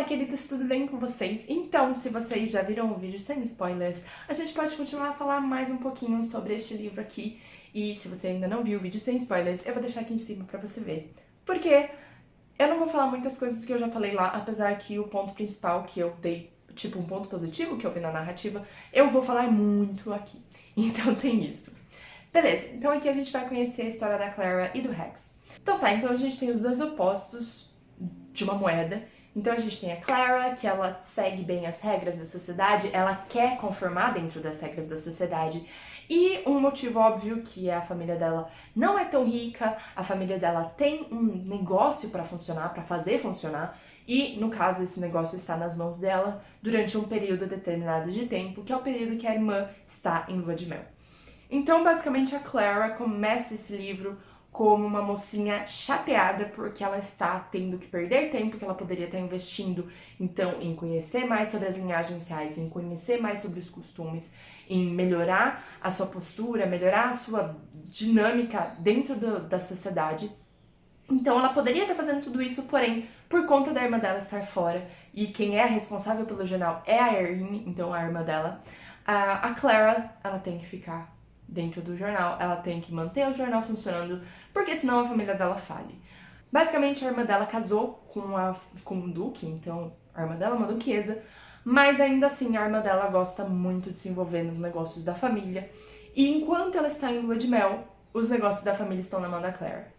Olá, queridas, tudo bem com vocês? Então, se vocês já viram o vídeo sem spoilers, a gente pode continuar a falar mais um pouquinho sobre este livro aqui. E se você ainda não viu o vídeo sem spoilers, eu vou deixar aqui em cima pra você ver. Porque eu não vou falar muitas coisas que eu já falei lá, apesar que o ponto principal que eu dei, tipo um ponto positivo que eu vi na narrativa, eu vou falar muito aqui. Então tem isso. Beleza, então aqui a gente vai conhecer a história da Clara e do Rex. Então tá, então a gente tem os dois opostos de uma moeda. Então a gente tem a Clara, que ela segue bem as regras da sociedade, ela quer conformar dentro das regras da sociedade. E um motivo óbvio que a família dela não é tão rica, a família dela tem um negócio pra funcionar, pra fazer funcionar, e no caso esse negócio está nas mãos dela durante um período determinado de tempo, que é o período que a irmã está em lua de mel. Então, basicamente, a Clara começa esse livro como uma mocinha chateada porque ela está tendo que perder tempo que ela poderia estar investindo, então, em conhecer mais sobre as linhagens reais, em conhecer mais sobre os costumes, em melhorar a sua postura, melhorar a sua dinâmica dentro da sociedade. Então, ela poderia estar fazendo tudo isso, porém, por conta da irmã dela estar fora, e quem é responsável pelo jornal é a Irene, então a irmã dela, a Clara, ela tem que ficar dentro do jornal, ela tem que manter o jornal funcionando, porque senão a família dela fale. Basicamente, a irmã dela casou com o duque, então a irmã dela é uma duquesa, mas ainda assim a irmã dela gosta muito de se envolver nos negócios da família, e enquanto ela está em lua de mel, os negócios da família estão na mão da Clara.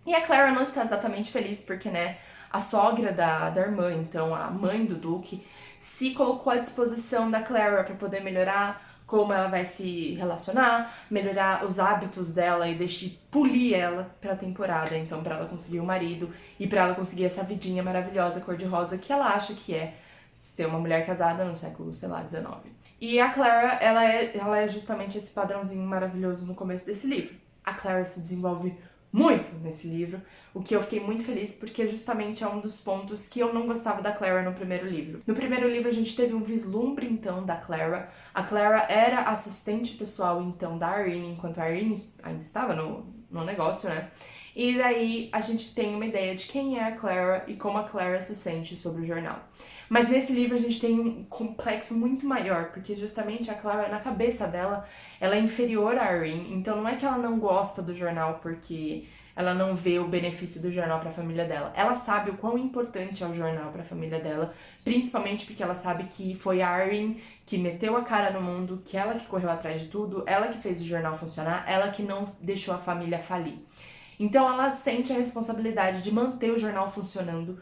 E a Clara não está exatamente feliz porque, né, a sogra da irmã, então a mãe do Duque, se colocou à disposição da Clara para poder melhorar como ela vai se relacionar, melhorar os hábitos dela e polir ela pra temporada, então pra ela conseguir um marido e pra ela conseguir essa vidinha maravilhosa cor-de-rosa que ela acha que é ser uma mulher casada no século, sei lá, XIX. E a Clara, ela é justamente esse padrãozinho maravilhoso no começo desse livro. A Clara se desenvolve muito nesse livro, o que eu fiquei muito feliz porque justamente é um dos pontos que eu não gostava da Clara no primeiro livro. No primeiro livro a gente teve um vislumbre então da Clara. A Clara era assistente pessoal então da Irene, enquanto a Irene ainda estava no negócio, né? E daí a gente tem uma ideia de quem é a Clara e como a Clara se sente sobre o jornal. Mas nesse livro a gente tem um complexo muito maior, porque justamente a Clara, na cabeça dela, ela é inferior à Irene, então não é que ela não gosta do jornal porque ela não vê o benefício do jornal para a família dela. Ela sabe o quão importante é o jornal para a família dela, principalmente porque ela sabe que foi a Irene que meteu a cara no mundo, que ela que correu atrás de tudo, ela que fez o jornal funcionar, ela que não deixou a família falir. Então ela sente a responsabilidade de manter o jornal funcionando,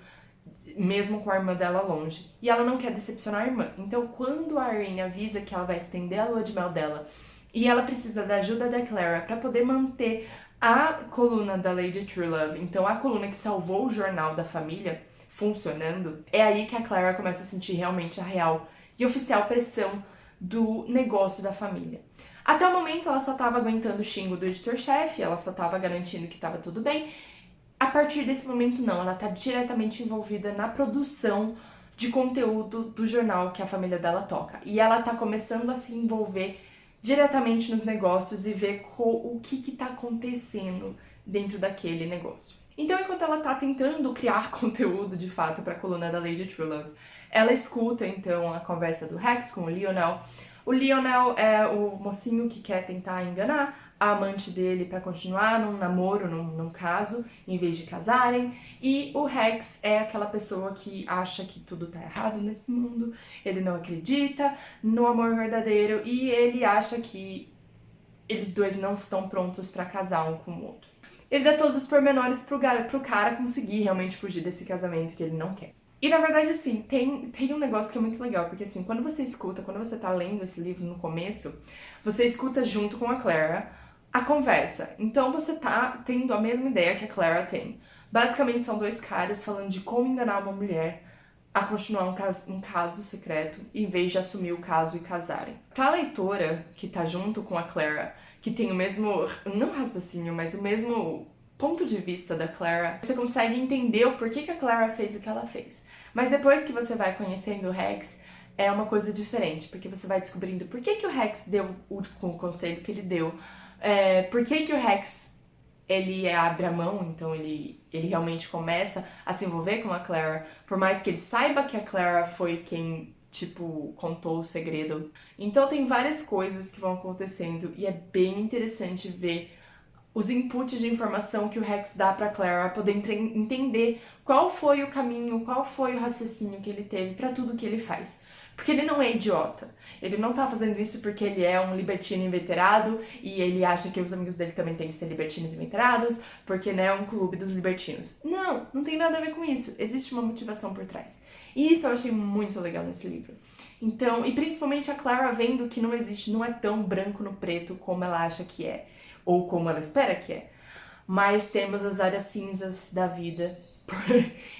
mesmo com a irmã dela longe. E ela não quer decepcionar a irmã. Então quando a Irene avisa que ela vai estender a lua de mel dela e ela precisa da ajuda da Clara para poder manter a coluna da Lady Truelove, então a coluna que salvou o jornal da família funcionando, é aí que a Clara começa a sentir realmente a real e oficial pressão do negócio da família. Até o momento ela só estava aguentando o xingo do editor-chefe, ela só estava garantindo que estava tudo bem. A partir desse momento não, ela está diretamente envolvida na produção de conteúdo do jornal que a família dela toca. E ela está começando a se envolver diretamente nos negócios e ver o que tá acontecendo dentro daquele negócio. Então, enquanto ela tá tentando criar conteúdo de fato para a coluna da Lady Truelove, ela escuta então a conversa do Rex com o Lionel. O Lionel é o mocinho que quer tentar enganar a amante dele para continuar num namoro, num caso, em vez de casarem. E o Rex é aquela pessoa que acha que tudo tá errado nesse mundo, ele não acredita no amor verdadeiro e ele acha que eles dois não estão prontos para casar um com o outro. Ele dá todos os pormenores pro cara conseguir realmente fugir desse casamento que ele não quer. E na verdade, assim, tem um negócio que é muito legal, porque assim, quando você tá lendo esse livro no começo, você escuta junto com a Clara a conversa. Então você tá tendo a mesma ideia que a Clara tem. Basicamente são dois caras falando de como enganar uma mulher a continuar um caso secreto, em vez de assumir o caso e casarem. Pra leitora que tá junto com a Clara, que tem o mesmo, não raciocínio, mas o mesmo ponto de vista da Clara, você consegue entender o porquê que a Clara fez o que ela fez. Mas depois que você vai conhecendo o Rex, é uma coisa diferente, porque você vai descobrindo por que o Rex deu o conselho que ele deu, por que o Rex ele abre a mão, então ele realmente começa a se envolver com a Clara, por mais que ele saiba que a Clara foi quem, tipo, contou o segredo. Então tem várias coisas que vão acontecendo e é bem interessante ver os inputs de informação que o Rex dá pra Clara, poder entender qual foi o caminho, qual foi o raciocínio que ele teve pra tudo que ele faz. Porque ele não é idiota. Ele não tá fazendo isso porque ele é um libertino inveterado e ele acha que os amigos dele também têm que ser libertinos inveterados, porque, né, é um clube dos libertinos. Não, não tem nada a ver com isso. Existe uma motivação por trás. E isso eu achei muito legal nesse livro. Então, e principalmente a Clara vendo que não existe, não é tão branco no preto como ela acha que é, ou como ela espera que é. Mas temos as áreas cinzas da vida.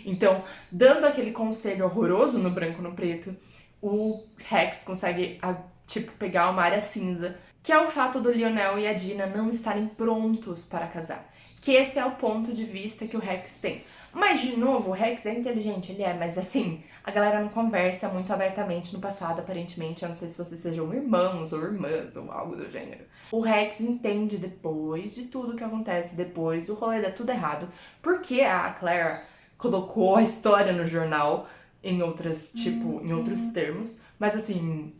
Então, dando aquele conselho horroroso no branco no preto, o Rex consegue, tipo, pegar uma área cinza, que é o fato do Lionel e a Dina não estarem prontos para casar. Que esse é o ponto de vista que o Rex tem. Mas, de novo, o Rex é inteligente, ele é, mas assim, a galera não conversa muito abertamente no passado, aparentemente. Eu não sei se vocês sejam irmãos ou irmãs ou algo do gênero. O Rex entende depois de tudo que acontece, depois do rolê dar tudo errado, porque a Clara colocou a história no jornal em outras, tipo, em outros termos, mas assim,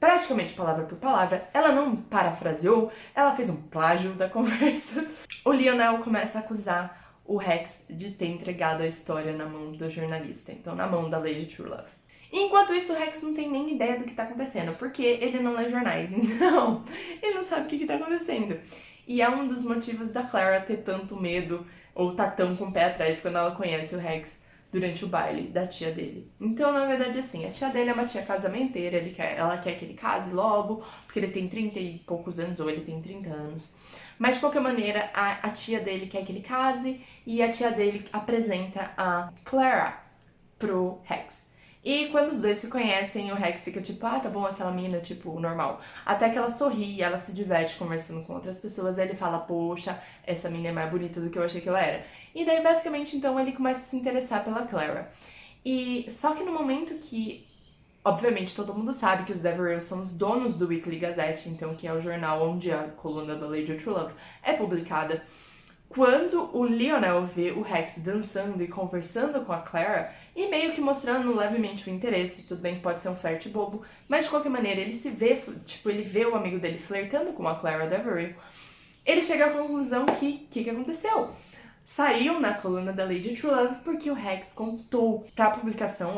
praticamente palavra por palavra, ela não parafraseou, ela fez um plágio da conversa. O Lionel começa a acusar o Rex de ter entregado a história na mão do jornalista, então na mão da Lady True Love. Enquanto isso, o Rex não tem nem ideia do que tá acontecendo, porque ele não lê jornais, então ele não sabe o que tá acontecendo. E é um dos motivos da Clara ter tanto medo, ou tá tão com o pé atrás quando ela conhece o Rex durante o baile da tia dele. Então, na verdade, assim, a tia dele é uma tia casamenteira, ela quer que ele case logo, porque ele tem 30 e poucos anos, ou ele tem 30 anos. Mas, de qualquer maneira, a tia dele quer que ele case, e a tia dele apresenta a Clara pro Rex. E quando os dois se conhecem, o Rex fica tipo, ah, tá bom, aquela mina, tipo, normal. Até que ela sorri e ela se diverte conversando com outras pessoas. Aí ele fala, poxa, essa mina é mais bonita do que eu achei que ela era. E daí, basicamente, então, ele começa a se interessar pela Clara. E só que no momento que, obviamente, todo mundo sabe que os Devereux são os donos do Weekly Gazette, então, que é o jornal onde a coluna da Lady True Love é publicada. Quando o Lionel vê o Rex dançando e conversando com a Clara, e meio que mostrando levemente o interesse, tudo bem que pode ser um flerte bobo, mas de qualquer maneira ele se vê, tipo, ele vê o amigo dele flertando com a Clara Devereux, ele chega à conclusão que o que aconteceu? Saiu na coluna da Lady True Love porque o Rex contou pra publicação,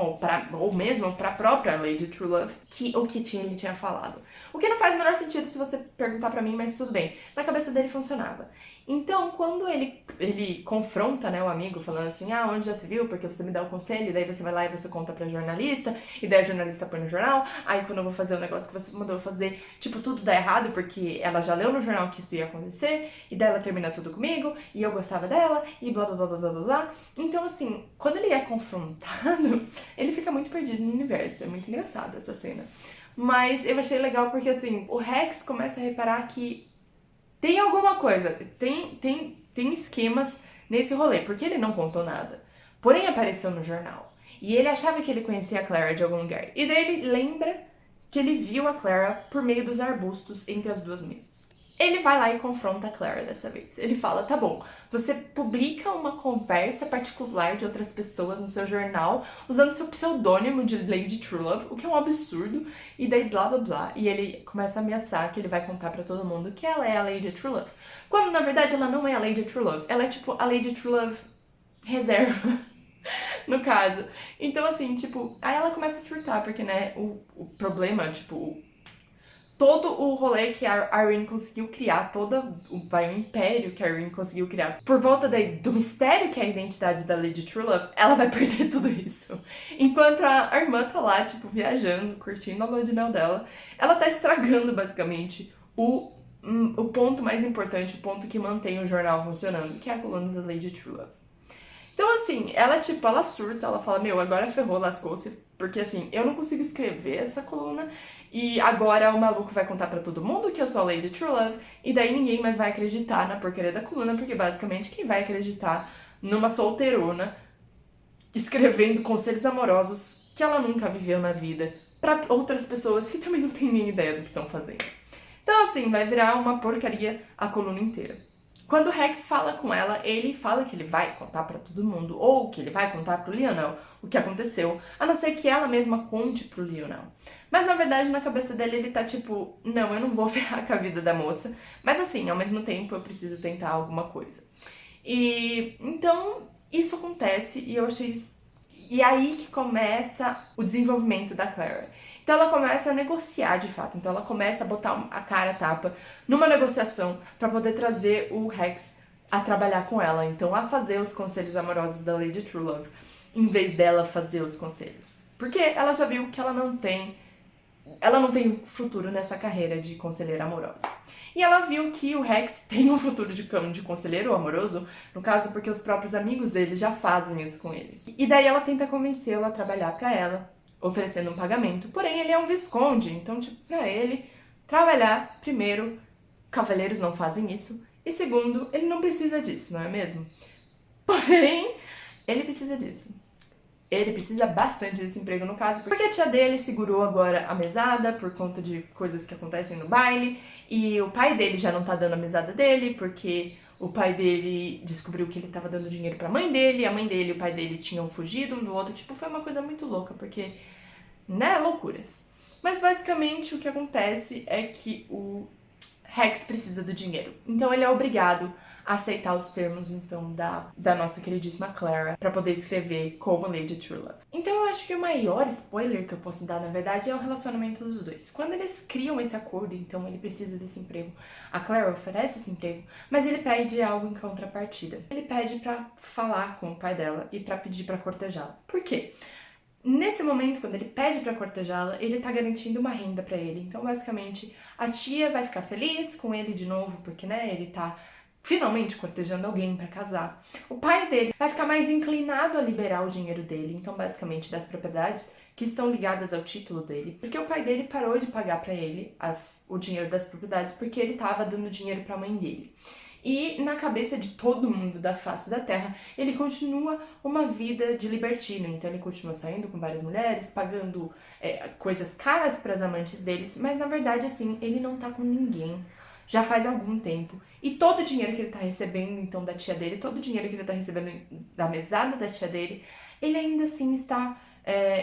ou mesmo pra própria Lady True Love, o que ele tinha falado. O que não faz o menor sentido se você perguntar pra mim, mas tudo bem. Na cabeça dele funcionava. Então, quando ele confronta, né, o amigo, falando assim, ah, onde já se viu? Porque você me dá o conselho, e daí você vai lá e você conta pra jornalista, e daí a jornalista põe no jornal, aí quando eu vou fazer o negócio que você mandou eu fazer, tipo, tudo dá errado, porque ela já leu no jornal que isso ia acontecer, e daí ela termina tudo comigo, e eu gostava dela, e blá blá blá blá blá blá blá. Então, assim, quando ele é confrontado, ele fica muito perdido no universo. É muito engraçado essa cena. Mas eu achei legal porque, assim, o Rex começa a reparar que tem alguma coisa, tem esquemas nesse rolê, porque ele não contou nada. Porém, apareceu no jornal. E ele achava que ele conhecia a Clara de algum lugar. E daí ele lembra que ele viu a Clara por meio dos arbustos entre as duas mesas. Ele vai lá e confronta a Clara dessa vez. Ele fala, tá bom, você publica uma conversa particular de outras pessoas no seu jornal usando seu pseudônimo de Lady True Love, o que é um absurdo, e daí blá blá blá. E ele começa a ameaçar que ele vai contar pra todo mundo que ela é a Lady True Love. Quando na verdade ela não é a Lady True Love, ela é tipo a Lady True Love reserva. No caso. Então, assim, tipo, aí ela começa a surtar, porque, né, o problema, tipo, todo o rolê que a Irene conseguiu criar, o império que a Irene conseguiu criar, por volta do mistério que é a identidade da Lady True Love, ela vai perder tudo isso. Enquanto a irmã tá lá, tipo, viajando, curtindo a lua de mel dela, ela tá estragando, basicamente, o ponto mais importante, o ponto que mantém o jornal funcionando, que é a coluna da Lady True Love. Então, assim, ela surta, ela fala, meu, agora ferrou, lascou-se, porque, assim, eu não consigo escrever essa coluna, e agora o maluco vai contar pra todo mundo que eu sou a Lady True Love, e daí ninguém mais vai acreditar na porcaria da coluna, porque, basicamente, quem vai acreditar numa solteirona escrevendo conselhos amorosos que ela nunca viveu na vida pra outras pessoas que também não têm nem ideia do que estão fazendo. Então, assim, vai virar uma porcaria a coluna inteira. Quando o Rex fala com ela, ele fala que ele vai contar pra todo mundo, ou que ele vai contar pro Lionel o que aconteceu, a não ser que ela mesma conte pro Lionel. Mas na verdade, na cabeça dele, ele tá tipo, não, eu não vou ferrar com a vida da moça, mas assim, ao mesmo tempo eu preciso tentar alguma coisa. E então isso acontece e eu achei isso. E é aí que começa o desenvolvimento da Clara. Então ela começa a negociar de fato. Então ela começa a botar a cara a tapa numa negociação para poder trazer o Rex a trabalhar com ela. Então a fazer os conselhos amorosos da Lady True em vez dela fazer os conselhos. Porque ela já viu que ela não tem futuro nessa carreira de conselheira amorosa. E ela viu que o Rex tem um futuro de conselheiro amoroso, no caso porque os próprios amigos dele já fazem isso com ele. E daí ela tenta convencê-lo a trabalhar pra ela, oferecendo um pagamento. Porém, ele é um visconde, então, tipo, pra ele, trabalhar, primeiro, cavaleiros não fazem isso, e segundo, ele não precisa disso, não é mesmo? Porém, ele precisa disso. Ele precisa bastante desse emprego no caso, porque a tia dele segurou agora a mesada por conta de coisas que acontecem no baile, e o pai dele já não tá dando a mesada dele, porque o pai dele descobriu que ele tava dando dinheiro pra mãe dele, a mãe dele e o pai dele tinham fugido um do outro, tipo, foi uma coisa muito louca, porque, né, loucuras. Mas basicamente o que acontece é que o Rex precisa do dinheiro, então ele é obrigado aceitar os termos, então, da nossa queridíssima Clara pra poder escrever como Lady True. Então eu acho que o maior spoiler que eu posso dar, na verdade, é o relacionamento dos dois. Quando eles criam esse acordo, então ele precisa desse emprego, a Clara oferece esse emprego, mas ele pede algo em contrapartida. Ele pede pra falar com o pai dela e pra pedir pra cortejá-la. Por quê? Nesse momento, quando ele pede pra cortejá-la, ele tá garantindo uma renda pra ele. Então, basicamente, a tia vai ficar feliz com ele de novo, porque, né, ele tá finalmente cortejando alguém pra casar. O pai dele vai ficar mais inclinado a liberar o dinheiro dele, então basicamente das propriedades que estão ligadas ao título dele, porque o pai dele parou de pagar pra ele o dinheiro das propriedades porque ele tava dando dinheiro pra mãe dele. E na cabeça de todo mundo da face da terra, ele continua uma vida de libertino. Então ele continua saindo com várias mulheres, pagando coisas caras para as amantes deles, mas na verdade assim, ele não tá com ninguém já faz algum tempo. E todo o dinheiro que ele tá recebendo, então, da tia dele, todo o dinheiro que ele tá recebendo da mesada da tia dele, ele ainda assim está...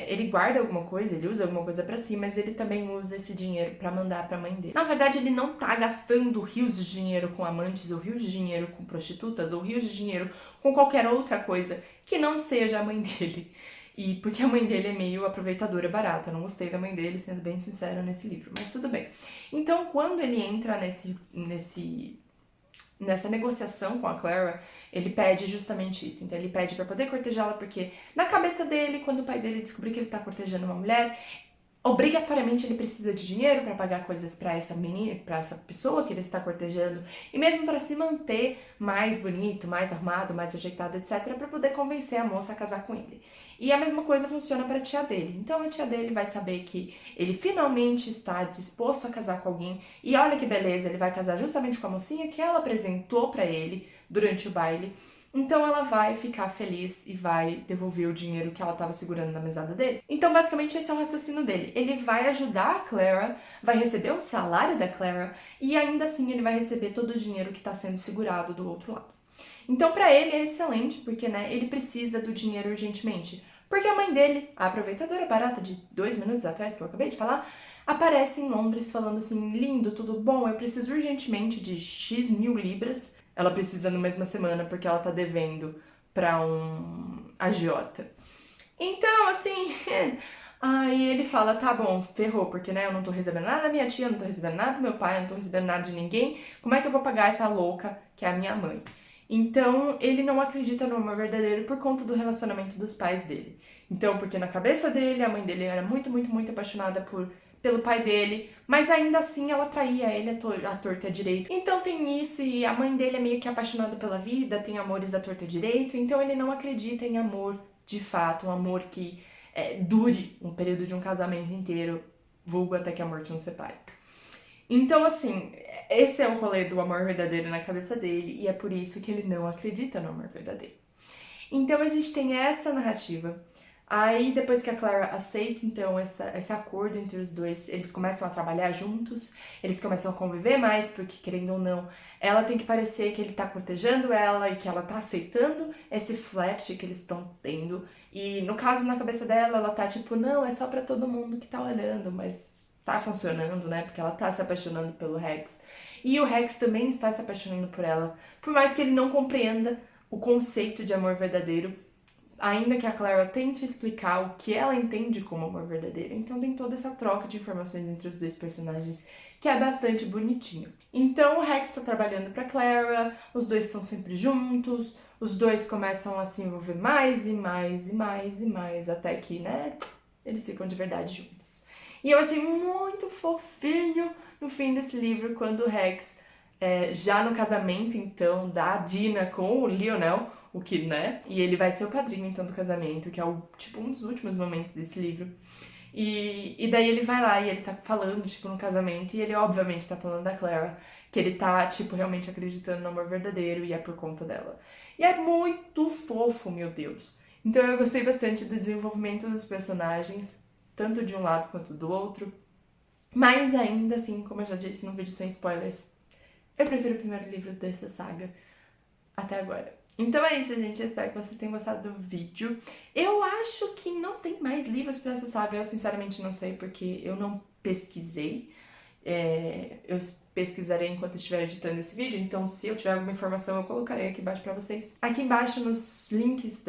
ele guarda alguma coisa, ele usa alguma coisa pra si, mas ele também usa esse dinheiro pra mandar pra mãe dele. Na verdade, ele não tá gastando rios de dinheiro com amantes, ou rios de dinheiro com prostitutas, ou rios de dinheiro com qualquer outra coisa que não seja a mãe dele. E porque a mãe dele é meio aproveitadora barata. Não gostei da mãe dele, sendo bem sincera nesse livro, mas tudo bem. Então, quando ele entra nessa negociação com a Clara, ele pede justamente isso. Então ele pede pra poder cortejá-la, porque na cabeça dele, quando o pai dele descobrir que ele tá cortejando uma mulher, obrigatoriamente ele precisa de dinheiro pra pagar coisas pra essa menina, pra essa pessoa que ele está cortejando, e mesmo pra se manter mais bonito, mais arrumado, mais ajeitado, etc, pra poder convencer a moça a casar com ele. E a mesma coisa funciona pra tia dele. Então a tia dele vai saber que ele finalmente está disposto a casar com alguém, e olha que beleza, ele vai casar justamente com a mocinha que ela apresentou pra ele durante o baile. Então ela vai ficar feliz e vai devolver o dinheiro que ela estava segurando na mesada dele. Então basicamente esse é o raciocínio dele. Ele vai ajudar a Clara, vai receber o salário da Clara e ainda assim ele vai receber todo o dinheiro que está sendo segurado do outro lado. Então pra ele é excelente, porque né, ele precisa do dinheiro urgentemente. Porque a mãe dele, a aproveitadora barata de 2 minutos atrás que eu acabei de falar, aparece em Londres falando assim, lindo, tudo bom, eu preciso urgentemente de X mil libras. Ela precisa na mesma semana porque ela tá devendo pra um agiota. Então, assim, aí ele fala, tá bom, ferrou, porque né, eu não tô recebendo nada da minha tia, eu não tô recebendo nada do meu pai, eu não tô recebendo nada de ninguém, como é que eu vou pagar essa louca que é a minha mãe? Então, ele não acredita no amor verdadeiro por conta do relacionamento dos pais dele. Então, porque na cabeça dele, a mãe dele era muito, muito, muito apaixonada pelo pai dele, mas ainda assim ela traía ele à torta e à direita. Então tem isso, e a mãe dele é meio que apaixonada pela vida, tem amores à torta e à direita, então ele não acredita em amor de fato, um amor que dure um período de um casamento inteiro, vulgo até que a morte nos separe. Então, assim, esse é o rolê do amor verdadeiro na cabeça dele, e é por isso que ele não acredita no amor verdadeiro. Então a gente tem essa narrativa. Aí, depois que a Clara aceita, então, esse acordo entre os dois, eles começam a trabalhar juntos, eles começam a conviver mais, porque, querendo ou não, ela tem que parecer que ele tá cortejando ela e que ela tá aceitando esse flat que eles estão tendo. E, no caso, na cabeça dela, ela tá tipo, não, é só pra todo mundo que tá olhando, mas tá funcionando, né? Porque ela tá se apaixonando pelo Rex. E o Rex também está se apaixonando por ela, por mais que ele não compreenda o conceito de amor verdadeiro, ainda que a Clara tente explicar o que ela entende como amor verdadeiro. Então tem toda essa troca de informações entre os dois personagens que é bastante bonitinho. Então o Rex tá trabalhando pra Clara, os dois estão sempre juntos, os dois começam a se envolver mais e mais e mais e mais, até que, né, eles ficam de verdade juntos. E eu achei muito fofinho no fim desse livro, quando o Rex, já no casamento, então, da Dina com o Lionel, o que, né? E ele vai ser o padrinho, então, do casamento, que é o, tipo, um dos últimos momentos desse livro. E daí ele vai lá e ele tá falando, tipo, no casamento, e ele obviamente tá falando da Clara, que ele tá, tipo, realmente acreditando no amor verdadeiro e é por conta dela. E é muito fofo, meu Deus. Então eu gostei bastante do desenvolvimento dos personagens, tanto de um lado quanto do outro. Mas ainda assim, como eu já disse no vídeo sem spoilers, eu prefiro o primeiro livro dessa saga até agora. Então é isso, gente. Eu espero que vocês tenham gostado do vídeo. Eu acho que não tem mais livros pra essa saga. Eu sinceramente não sei, porque eu não pesquisei. Eu pesquisarei enquanto estiver editando esse vídeo, então se eu tiver alguma informação eu colocarei aqui embaixo pra vocês. Aqui embaixo nos links,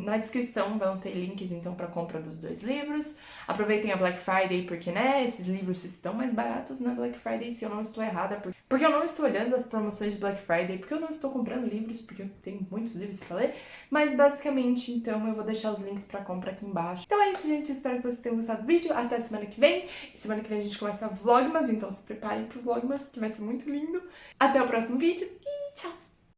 na descrição vão ter links então pra compra dos dois livros. Aproveitem a Black Friday porque, né, esses livros estão mais baratos na Black Friday, se eu não estou errada, porque eu não estou olhando as promoções de Black Friday, porque eu não estou comprando livros, porque eu tenho muitos livros pra ler, mas basicamente então eu vou deixar os links pra compra aqui embaixo. Então é isso, gente, espero que vocês tenham gostado do vídeo, até semana que vem. Semana que vem a gente começa Vlogmas, então se preparem pro Vlogmas, que vai ser muito lindo. Até o próximo vídeo e tchau!